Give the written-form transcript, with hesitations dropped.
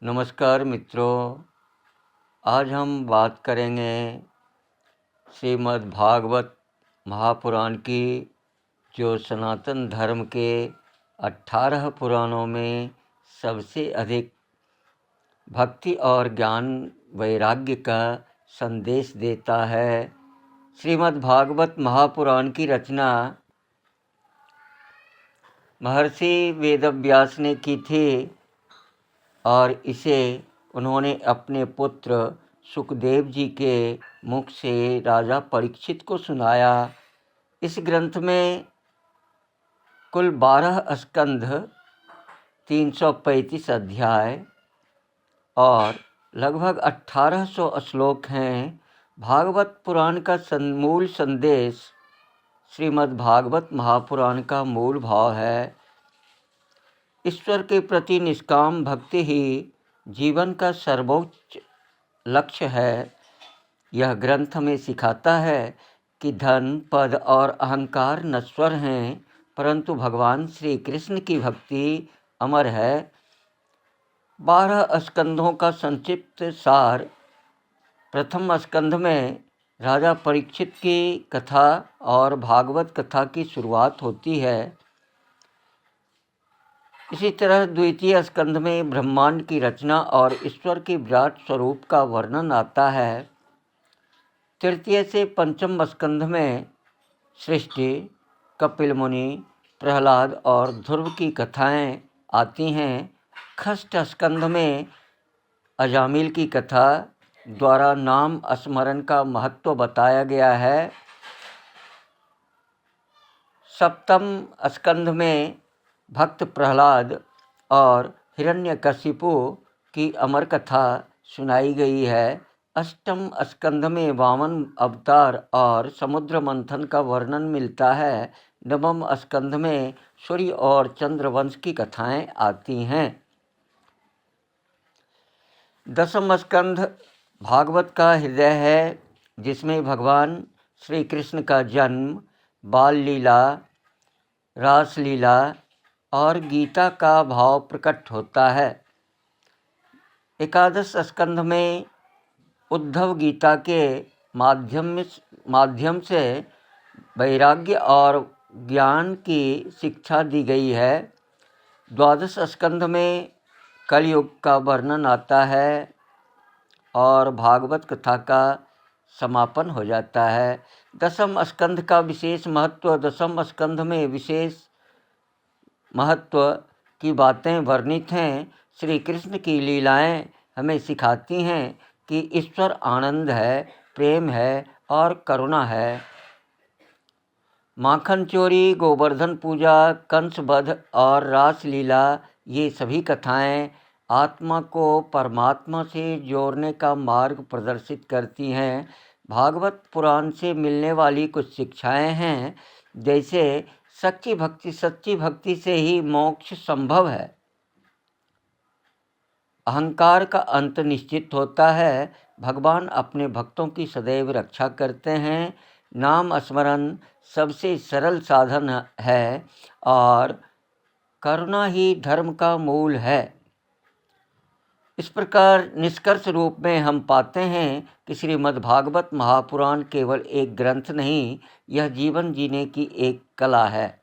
नमस्कार मित्रों, आज हम बात करेंगे श्रीमद् भागवत महापुराण की, जो सनातन धर्म के 18 पुराणों में सबसे अधिक भक्ति और ज्ञान वैराग्य का संदेश देता है। श्रीमद् भागवत महापुराण की रचना महर्षि वेदव्यास ने की थी और इसे उन्होंने अपने पुत्र सुखदेव जी के मुख से राजा परीक्षित को सुनाया। इस ग्रंथ में कुल 12 स्कंध, 335 अध्याय और लगभग 1800 श्लोक हैं। भागवत पुराण का मूल संदेश श्रीमद् भागवत महापुराण का मूल भाव है। ईश्वर के प्रति निष्काम भक्ति ही जीवन का सर्वोच्च लक्ष्य है। यह ग्रंथ में सिखाता है कि धन, पद और अहंकार नश्वर हैं, परंतु भगवान श्री कृष्ण की भक्ति अमर है। 12 स्कंधों का संक्षिप्त सार। प्रथम स्कंध में राजा परीक्षित की कथा और भागवत कथा की शुरुआत होती है। इसी तरह द्वितीय स्कंध में ब्रह्मांड की रचना और ईश्वर के विराट स्वरूप का वर्णन आता है। तृतीय से पंचम स्कंध में सृष्टि, कपिल मुनि, प्रहलाद और ध्रुव की कथाएं आती हैं। षष्ठ स्कंध में अजामिल की कथा द्वारा नाम स्मरण का महत्व बताया गया है। सप्तम स्कंध में भक्त प्रहलाद और हिरण्यकशिपु की अमर कथा सुनाई गई है। अष्टम स्कंध में वामन अवतार और समुद्र मंथन का वर्णन मिलता है। नवम स्कंध में सूर्य और चंद्रवंश की कथाएं आती हैं। दसम स्कंध भागवत का हृदय है, जिसमें भगवान श्री कृष्ण का जन्म, बाल लीला, रास लीला और गीता का भाव प्रकट होता है। एकादश स्कंध में उद्धव गीता के माध्यम से वैराग्य और ज्ञान की शिक्षा दी गई है। द्वादश स्कंध में कलयुग का वर्णन आता है और भागवत कथा का समापन हो जाता है। दसम स्कंध का विशेष महत्व। दसम स्कंध में विशेष महत्व की बातें वर्णित हैं। श्री कृष्ण की लीलाएं हमें सिखाती हैं कि ईश्वर आनंद है, प्रेम है और करुणा है। माखन चोरी, गोवर्धन पूजा, कंस वध और रास लीला, ये सभी कथाएं आत्मा को परमात्मा से जोड़ने का मार्ग प्रदर्शित करती हैं। भागवत पुराण से मिलने वाली कुछ शिक्षाएं हैं, जैसे सच्ची भक्ति से ही मोक्ष संभव है। अहंकार का अंत निश्चित होता है। भगवान अपने भक्तों की सदैव रक्षा करते हैं। नाम स्मरण सबसे सरल साधन है और करुणा ही धर्म का मूल है। इस प्रकार निष्कर्ष रूप में हम पाते हैं कि श्रीमद् भागवत महापुराण केवल एक ग्रंथ नहीं, यह जीवन जीने की एक कला है।